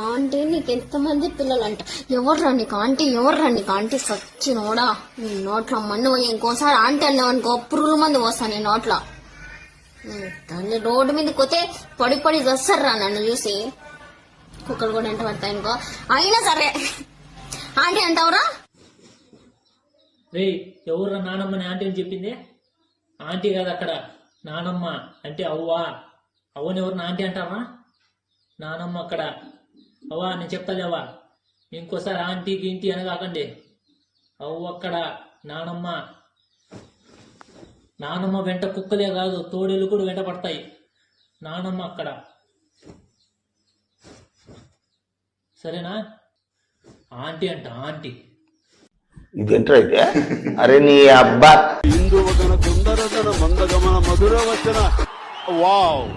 Aunty నీకు ఎంతమంది పిల్లలు అంట? ఎవర్రా నీకు ఆంటీ సచ్చినోడా, నీ నోట్లో మన్ను పోయి ఇంకోసారి ఆంటీ అన్నావు అనుకో పురుగుల మంది వస్తాను నీ నోట్లో. తల్లి రోడ్డు మీదకి పోతే పడి వస్తారా నన్ను చూసి, కుక్కలు కూడా ఎంట పడతాయి అనుకో. అయినా సరే ఆంటీ అంటావురా? రే ఎవరు నానమ్మని ఆంటీ అని చెప్పింది? ఆంటీ కాదు అక్కడ, నానమ్మ అంటే అవ్వా. అవ్వని ఎవరిని ఆంటీ అంటావా? నానమ్మ అక్కడ. అవ్వా నేను చెప్తాది అవ్వా, ఇంకోసారి ఆంటీ గింటి అని కాకండి. అవ్వ అక్కడ, నానమ్మ. నానమ్మ వెంట కుక్కలే కాదు తోడేలు కూడా వెంట పడతాయి. నానమ్మ అక్కడ, సరేనా? ఆంటీ అంట ఆంటీ. ఇదేంట్రా అయితే? అరే నీ అబ్బా ఇందువగన కుందరదన మందగమన మధుర వచన వావ్